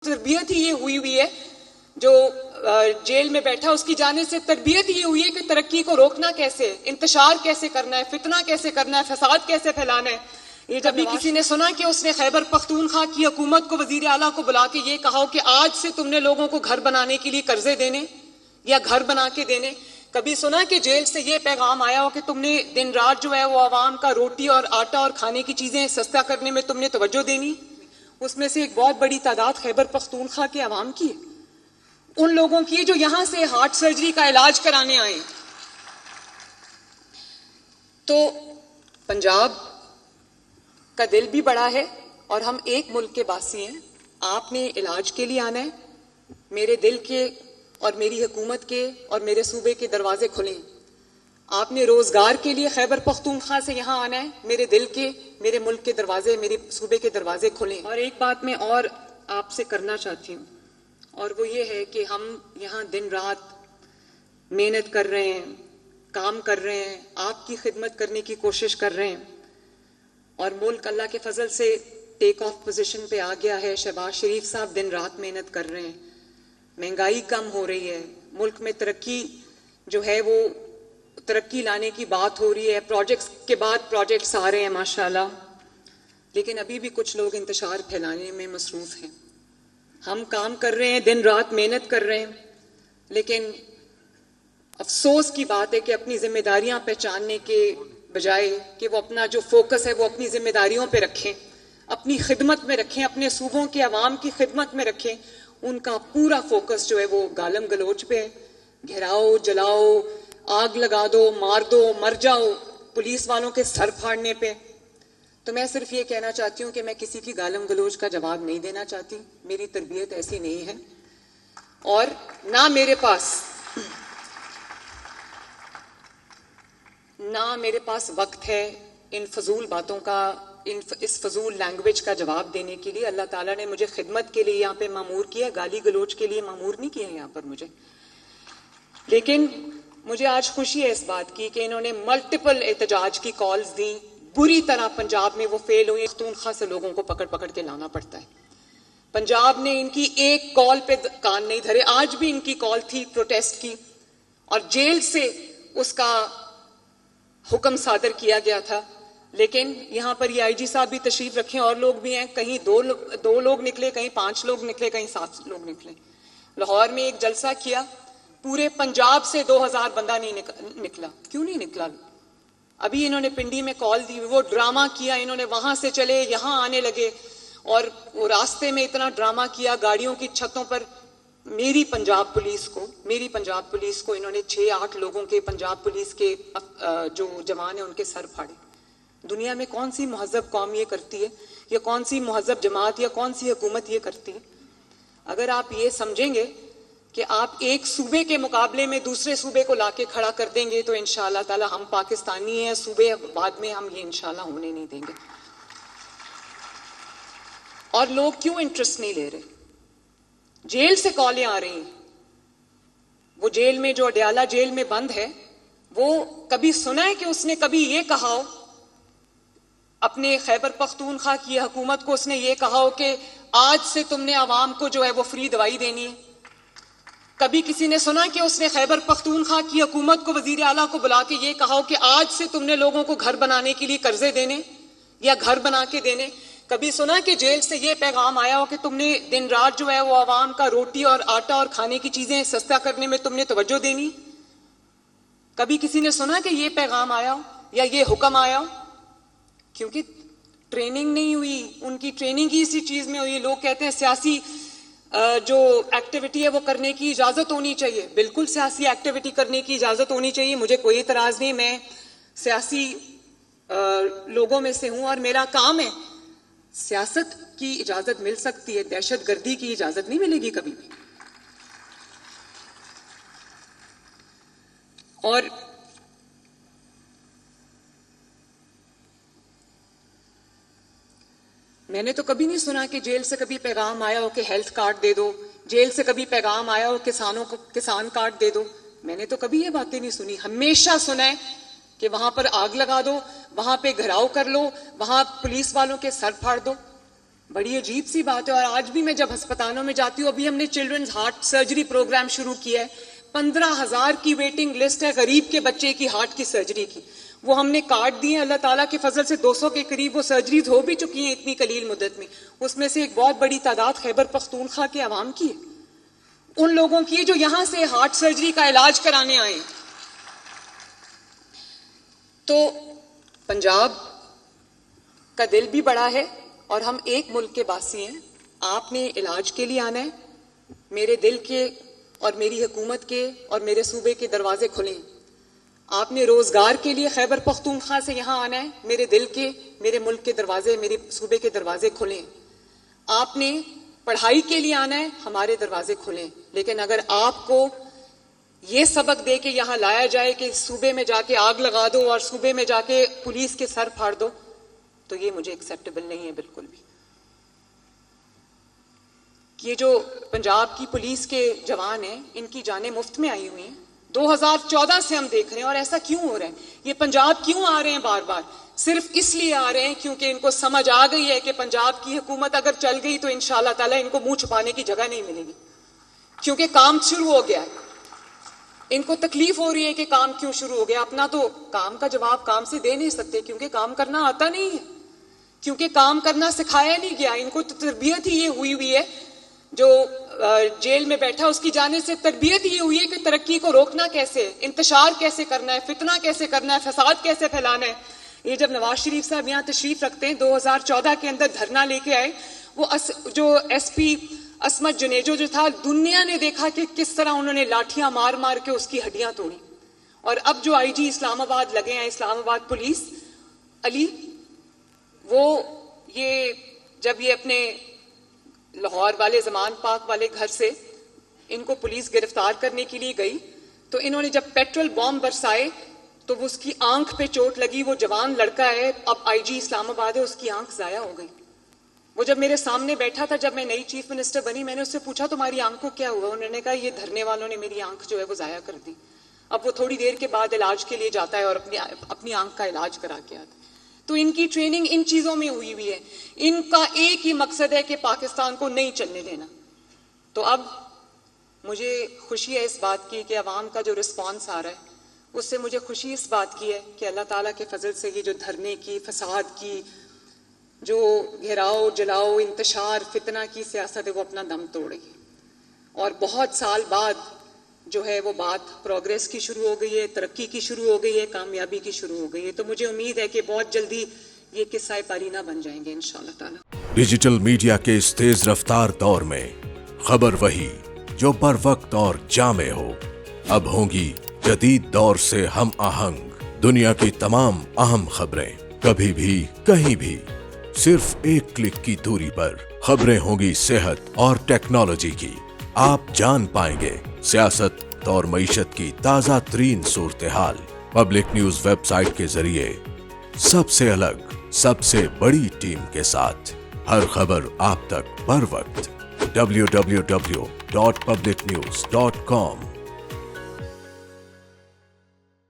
तरबियत ही ये हुई है, जो जेल में बैठा उसकी जाने से तरबियत ये हुई है कि तरक्की को रोकना कैसे, इंतशार कैसे करना है, फितना कैसे करना है, फसाद कैसे फैलाना है। ये जब भी किसी ने सुना कि उसने खैबर पख्तूनख्वा की हुकूमत को, वजीर आला को बुला के ये कहा कि आज से तुमने लोगों को घर बनाने के लिए कर्जे देने या घर बना के देने, कभी सुना कि जेल से ये पैगाम आया हो कि तुमने दिन रात जो है वो आवाम का रोटी और आटा और खाने की चीजें सस्ता करने में तुमने तवज्जो देनी। उसमें से एक बहुत बड़ी तादाद खैबर पख्तूनख्वा के अवाम की है, उन लोगों की जो यहां से हार्ट सर्जरी का इलाज कराने आए। तो पंजाब का दिल भी बड़ा है और हम एक मुल्क के वासी हैं। आपने इलाज के लिए आना है, मेरे दिल के और मेरी हुकूमत के और मेरे सूबे के दरवाजे खुले हैं। आपने रोजगार के लिए खैबर पख्तूनख्वा से यहाँ आना है, मेरे दिल के, मेरे मुल्क के दरवाजे, मेरे सूबे के दरवाजे खुले हैं। और एक बात मैं और आपसे करना चाहती हूँ, और वो ये है कि हम यहाँ दिन रात मेहनत कर रहे हैं, काम कर रहे हैं, आपकी खिदमत करने की कोशिश कर रहे हैं, और मुल्क अल्लाह के फजल से टेक ऑफ पोजीशन पे आ गया है। शहबाज शरीफ साहब दिन रात मेहनत कर रहे हैं, महंगाई कम हो रही है, मुल्क में तरक्की जो है वो तरक्की लाने की बात हो रही है, प्रोजेक्ट्स के बाद प्रोजेक्ट्स आ रहे हैं माशाल्लाह, लेकिन अभी भी कुछ लोग इंतशार फैलाने में मसरूफ हैं। हम काम कर रहे हैं, दिन रात मेहनत कर रहे हैं, लेकिन अफसोस की बात है कि अपनी जिम्मेदारियां पहचानने के बजाय कि वो अपना जो फोकस है वो अपनी जिम्मेदारियों पे रखें, अपनी खिदमत में रखें, अपने सूबों के अवाम की खिदमत में रखें, उनका पूरा फोकस जो है वो गालम गलोच पे है। घेराओ, जलाओ, आग लगा दो, मार दो, मर जाओ, पुलिस वालों के सर फाड़ने पे। तो मैं सिर्फ ये कहना चाहती हूँ कि मैं किसी की गालम गलोच का जवाब नहीं देना चाहती, मेरी तरबियत ऐसी नहीं है, और ना मेरे पास वक्त है इन फजूल बातों का, इस फजूल लैंग्वेज का जवाब देने के लिए। अल्लाह ताला ने मुझे खिदमत के लिए यहाँ पे मामूर किया, गाली गलोच के लिए मामूर नहीं किया यहाँ पर मुझे। लेकिन मुझे आज खुशी है इस बात की कि इन्होंने मल्टीपल एहतजाज की कॉल्स दी, बुरी तरह पंजाब में वो फेल हुई। पख्तूनख्वा से लोगों को पकड़ पकड़ के लाना पड़ता है। पंजाब ने इनकी एक कॉल पे कान नहीं धरे। आज भी इनकी कॉल थी प्रोटेस्ट की, और जेल से उसका हुक्म सादर किया गया था, लेकिन यहाँ पर ये आईजी साहब भी तशरीफ रखे और लोग भी हैं, कहीं दो लोग निकले, कहीं 5 लोग निकले, कहीं 7 लोग निकले। लाहौर में एक जलसा किया, पूरे पंजाब से 2000 बंदा नहीं निकला। क्यों नहीं निकला? अभी इन्होंने पिंडी में कॉल दी, वो ड्रामा किया, इन्होंने वहां से चले यहां आने लगे, और वो रास्ते में इतना ड्रामा किया, गाड़ियों की छतों पर मेरी पंजाब पुलिस को इन्होंने 6-8 लोगों के, पंजाब पुलिस के जो जवान है उनके सर फाड़े। दुनिया में कौन सी मुहज़्ज़ब कौम ये करती है, या कौन सी मुहज़्ज़ब जमात या कौन सी हुकूमत ये करती है? अगर आप ये समझेंगे कि आप एक सूबे के मुकाबले में दूसरे सूबे को लाके खड़ा कर देंगे, तो इंशाअल्लाह ताला हम पाकिस्तानी हैं, सूबे बाद में हम ये इंशाअल्लाह होने नहीं देंगे। और लोग क्यों इंटरेस्ट नहीं ले रहे? जेल से कॉलें आ रही हैं, वो जेल में जो अडयाला जेल में बंद है, वो कभी सुना है कि उसने कभी ये कहा हो अपने खैबर पख्तूनख्वा की हुकूमत को, उसने ये कहा हो कि आज से तुमने आवाम को जो है वो फ्री दवाई देनी है? कभी किसी ने सुना कि उसने खैबर पख्तूनख्वा की हुकूमत को, वजीर आला को बुला के ये कहा हो कि आज से तुमने लोगों को घर बनाने के लिए कर्जे देने या घर बना के देने? कभी सुना कि जेल से ये पैगाम आया हो कि तुमने दिन रात जो है वो आवाम का रोटी और आटा और खाने की चीजें सस्ता करने में तुमने तवज्जो देनी? कभी किसी ने सुना कि ये पैगाम आया हो या ये हुक्म आया हो? क्योंकि ट्रेनिंग नहीं हुई, उनकी ट्रेनिंग ही इसी चीज में हुई। लोग कहते हैं सियासी जो एक्टिविटी है वो करने की इजाजत होनी चाहिए। बिल्कुल सियासी एक्टिविटी करने की इजाजत होनी चाहिए, मुझे कोई इतराज नहीं, मैं सियासी लोगों में से हूं और मेरा काम है। सियासत की इजाजत मिल सकती है, दहशत गर्दी की इजाजत नहीं मिलेगी कभी भी। और मैंने तो कभी नहीं सुना कि जेल से कभी पैगाम आया हो कि हेल्थ कार्ड दे दो, जेल से कभी पैगाम आया हो किसानों को किसान कार्ड दे दो। मैंने तो कभी ये बातें नहीं सुनी। हमेशा सुना है कि वहां पर आग लगा दो, वहां पे घेराव कर लो, वहां पुलिस वालों के सर फाड़ दो। بڑی عجیب سی بات ہے. اور آج بھی میں جب ہسپتالوں میں جاتی ہوں, ابھی ہم نے چلڈرنز ہارٹ سرجری پروگرام شروع کیا ہے, 15,000 کی ویٹنگ لسٹ ہے غریب کے بچے کی ہارٹ کی سرجری کی. وہ ہم نے کارڈ دیے, اللہ تعالیٰ کے فضل سے 200 کے قریب وہ سرجریز ہو بھی چکی ہیں اتنی قلیل مدت میں. اس میں سے ایک بہت بڑی تعداد خیبر پختونخوا کے عوام کی ہے, ان لوگوں کی ہے جو یہاں سے ہارٹ سرجری کا علاج کرانے آئے ہیں. تو پنجاب کا دل بھی بڑا ہے اور ہم ایک ملک کے باسی ہیں. آپ نے علاج کے لیے آنا ہے, میرے دل کے اور میری حکومت کے اور میرے صوبے کے دروازے کھلے ہیں. آپ نے روزگار کے لیے خیبر پختونخوا سے یہاں آنا ہے, میرے دل کے, میرے ملک کے دروازے, میرے صوبے کے دروازے کھلے ہیں. آپ نے پڑھائی کے لیے آنا ہے, ہمارے دروازے کھلے ہیں. لیکن اگر آپ کو یہ سبق دے کے یہاں لایا جائے کہ صوبے میں جا کے آگ لگا دو اور صوبے میں جا کے پولیس کے سر پھاڑ دو, تو یہ مجھے ایکسیپٹیبل نہیں ہے بالکل بھی. یہ جو پنجاب کی پولیس کے جوان ہیں, ان کی جانیں مفت میں آئی ہوئی ہیں. 2014 سے ہم دیکھ رہے ہیں. اور ایسا کیوں ہو رہا ہے؟ یہ پنجاب کیوں آ رہے ہیں بار بار؟ صرف اس لیے آ رہے ہیں کیونکہ ان کو سمجھ آ گئی ہے کہ پنجاب کی حکومت اگر چل گئی تو انشاءاللہ تعالیٰ ان کو منہ چھپانے کی جگہ نہیں ملے گی, کیونکہ کام شروع ہو گیا ہے. ان کو تکلیف ہو رہی ہے کہ کام کیوں شروع ہو گیا. اپنا تو کام کا جواب کام سے دے نہیں سکتے, کیونکہ کام کرنا آتا نہیں ہے, کیونکہ کام کرنا سکھایا نہیں گیا. ان کو تو تربیت ہی یہ ہوئی ہے, جو جیل میں بیٹھا اس کی جانے سے تربیت یہ ہوئی ہے کہ ترقی کو روکنا کیسے, انتشار کیسے کرنا ہے, فتنہ کیسے کرنا ہے, فساد کیسے پھیلانا ہے. یہ جب نواز شریف صاحب یہاں تشریف رکھتے ہیں, 2014 کے اندر دھرنا لے کے آئے, وہ جو ایس پی عصمت جنیجو جو تھا, دنیا نے دیکھا کہ کس طرح انہوں نے لاٹھیاں مار مار کے اس کی ہڈیاں توڑی. اور اب جو آئی جی اسلام آباد لگے ہیں, اسلام آباد پولیس علی, وہ یہ جب یہ اپنے لاہور والے زمان پاک والے گھر سے ان کو پولیس گرفتار کرنے کے لیے گئی, تو انہوں نے جب پیٹرول بام برسائے تو وہ اس کی آنکھ پہ چوٹ لگی. وہ جوان لڑکا ہے, اب آئی جی اسلام آباد ہے, اس کی آنکھ ضائع ہو گئی. وہ جب میرے سامنے بیٹھا تھا, جب میں نئی چیف منسٹر بنی, میں نے اس سے پوچھا تمہاری آنکھ کو کیا ہوا؟ انہوں نے کہا یہ دھرنے والوں نے میری آنکھ جو ہے وہ ضائع کر دی. اب وہ تھوڑی دیر کے بعد علاج کے لیے جاتا ہے اور اپنی آنکھ کا علاج کرا کے آتا ہے. تو ان کی ٹریننگ ان چیزوں میں ہوئی ہے. ان کا ایک ہی مقصد ہے کہ پاکستان کو نہیں چلنے دینا. تو اب مجھے خوشی ہے اس بات کی کہ عوام کا جو رسپانس آ رہا ہے, اس سے مجھے خوشی اس بات کی ہے کہ اللہ تعالیٰ کے فضل سے یہ جو دھرنے کی, فساد کی, جو گھیراؤ جلاؤ, انتشار, فتنہ کی سیاست ہے, وہ اپنا دم توڑ گئی. اور بہت سال بعد جو ہے وہ بات پروگریس کی شروع ہو گئی ہے, ترقی کی شروع ہو گئی ہے, کامیابی کی شروع ہو گئی ہے. تو مجھے امید ہے کہ بہت جلدی یہ قصہ پارینہ بن جائیں گے انشاءاللہ تعالیٰ. ڈیجیٹل میڈیا کے اس تیز رفتار دور میں خبر وہی جو بر وقت اور جامع ہو. اب ہوں گی جدید دور سے ہم آہنگ. دنیا کی تمام اہم خبریں کبھی بھی کہیں بھی صرف ایک کلک کی دوری پر. خبریں ہوں گی صحت اور ٹیکنالوجی کی. آپ جان پائیں گے سیاست اور معیشت کی تازہ ترین صورتحال. پبلک نیوز ویب سائٹ کے ذریعے سب سے الگ, سب سے بڑی ٹیم کے ساتھ ہر خبر آپ تک بر وقت. www.publicnews.com